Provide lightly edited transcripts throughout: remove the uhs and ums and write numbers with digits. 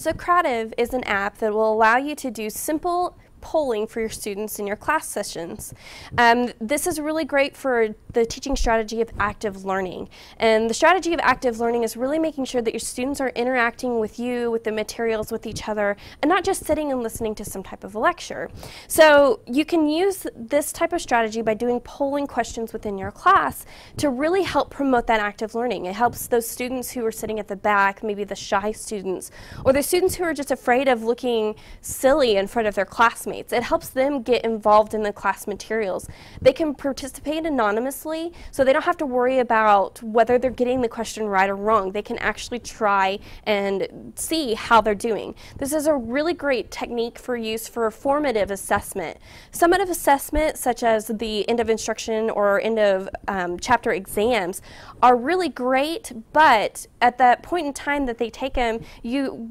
Socrative is an app that will allow you to do simple polling for your students in your class sessions. This is really great for the teaching strategy of active learning. And the strategy of active learning is really making sure that your students are interacting with you, with the materials, with each other, and not just sitting and listening to some type of a lecture. So you can use this type of strategy by doing polling questions within your class to really help promote that active learning. It helps those students who are sitting at the back, maybe the shy students, or the students who are just afraid of looking silly in front of their classmates. It helps them get involved in the class materials. They can participate anonymously, so they don't have to worry about whether they're getting the question right or wrong. They can actually try and see how they're doing. This is a really great technique for use for formative assessment. Summative assessment, such as the end of instruction or end of chapter exams, are really great, but at that point in time that they take them,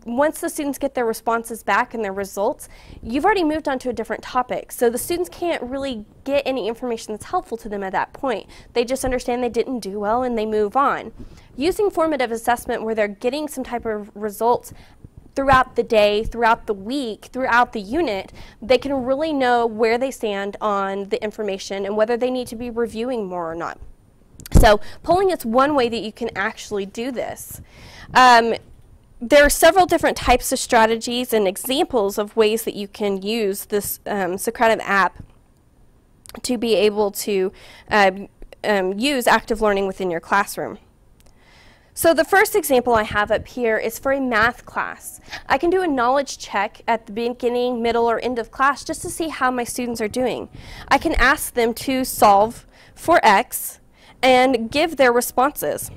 once the students get their responses back and their results, you've already moved on to a different topic. So the students can't really get any information that's helpful to them at that point. They just understand they didn't do well and they move on. Using formative assessment where they're getting some type of results throughout the day, throughout the week, throughout the unit, they can really know where they stand on the information and whether they need to be reviewing more or not. So polling is one way that you can actually do this. There are several different types of strategies and examples of ways that you can use this Socrative app to be able to use active learning within your classroom. So the first example I have up here is for a math class. I can do a knowledge check at the beginning, middle, or end of class just to see how my students are doing. I can ask them to solve for X and give their responses.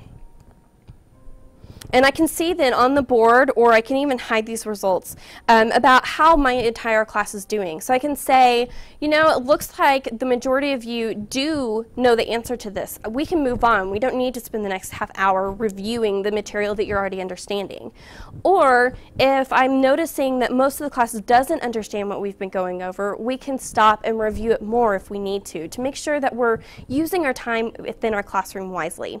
And I can see then on the board, or I can even hide these results, about how my entire class is doing. So I can say, you know, it looks like the majority of you do know the answer to this. We can move on. We don't need to spend the next half hour reviewing the material that you're already understanding. Or if I'm noticing that most of the class doesn't understand what we've been going over, we can stop and review it more if we need to make sure that we're using our time within our classroom wisely.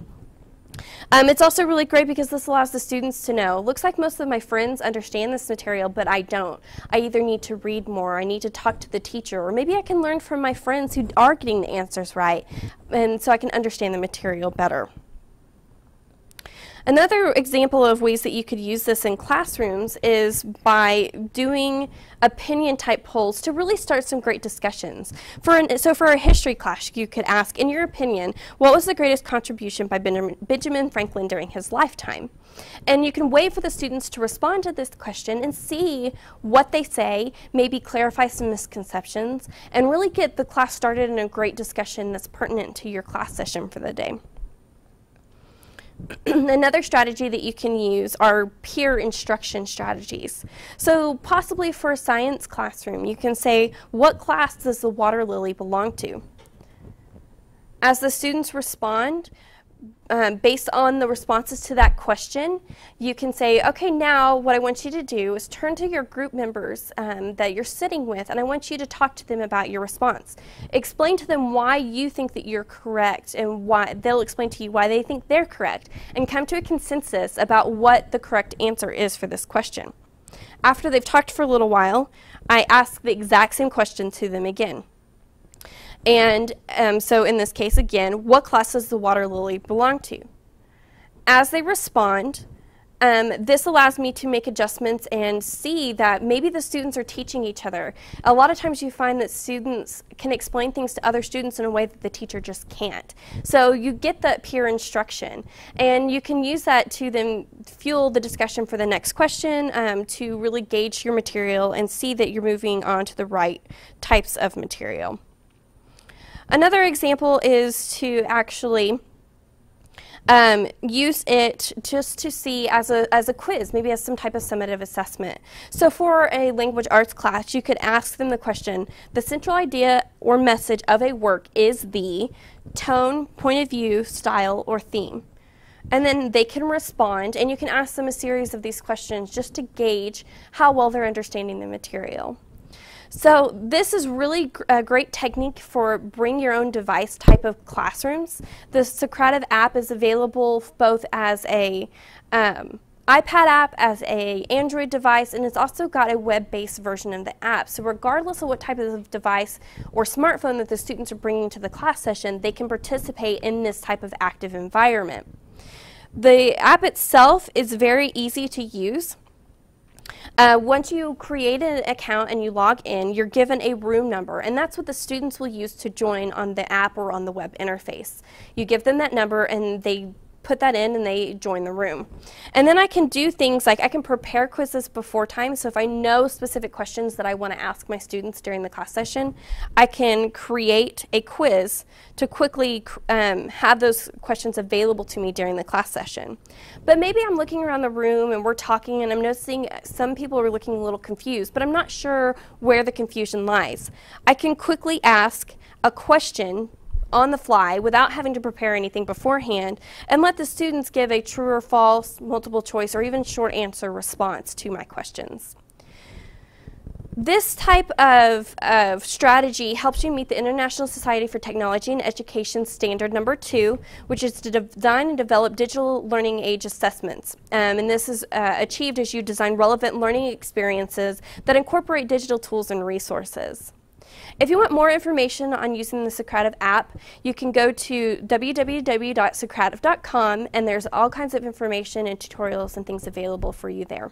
It's also really great because this allows the students to know, looks like most of my friends understand this material, but I don't. I either need to read more, I need to talk to the teacher, or maybe I can learn from my friends who are getting the answers right, and so I can understand the material better. Another example of ways that you could use this in classrooms is by doing opinion type polls to really start some great discussions. So for a history class, you could ask, in your opinion, what was the greatest contribution by Benjamin Franklin during his lifetime? And you can wait for the students to respond to this question and see what they say, maybe clarify some misconceptions, and really get the class started in a great discussion that's pertinent to your class session for the day. Another strategy that you can use are peer instruction strategies. So possibly for a science classroom, you can say, what class does the water lily belong to? As the students respond, based on the responses to that question, you can say, okay, now what I want you to do is turn to your group members that you're sitting with, and I want you to talk to them about your response. Explain to them why you think that you're correct, and why they'll explain to you why they think they're correct, and come to a consensus about what the correct answer is for this question. After they've talked for a little while, I ask the exact same question to them again. And so in this case, again, what class does the water lily belong to? As they respond, this allows me to make adjustments and see that maybe the students are teaching each other. A lot of times you find that students can explain things to other students in a way that the teacher just can't. So you get that peer instruction, and you can use that to then fuel the discussion for the next question, to really gauge your material and see that you're moving on to the right types of material. Another example is to actually use it just to see as a quiz, maybe as some type of summative assessment. So for a language arts class, you could ask them the question, the central idea or message of a work is the tone, point of view, style, or theme. And then they can respond, and you can ask them a series of these questions just to gauge how well they're understanding the material. So this is really a great technique for bring your own device type of classrooms. The Socrative app is available both as a iPad app, as a Android device, and it's also got a web-based version of the app. So regardless of what type of device or smartphone that the students are bringing to the class session, they can participate in this type of active environment. The app itself is very easy to use. Once you create an account and you log in, you're given a room number, and that's what the students will use to join on the app or on the web interface. You give them that number and they put that in and they join the room. And then I can do things like I can prepare quizzes before time, so if I know specific questions that I want to ask my students during the class session, I can create a quiz to quickly have those questions available to me during the class session. But maybe I'm looking around the room and we're talking and I'm noticing some people are looking a little confused, but I'm not sure where the confusion lies. I can quickly ask a question on the fly without having to prepare anything beforehand and let the students give a true or false, multiple choice, or even short answer response to my questions. This type of strategy helps you meet the International Society for Technology and Education Standard number 2, which is to design and develop digital learning age assessments. And this is achieved as you design relevant learning experiences that incorporate digital tools and resources. If you want more information on using the Socrative app, you can go to www.socrative.com, and there's all kinds of information and tutorials and things available for you there.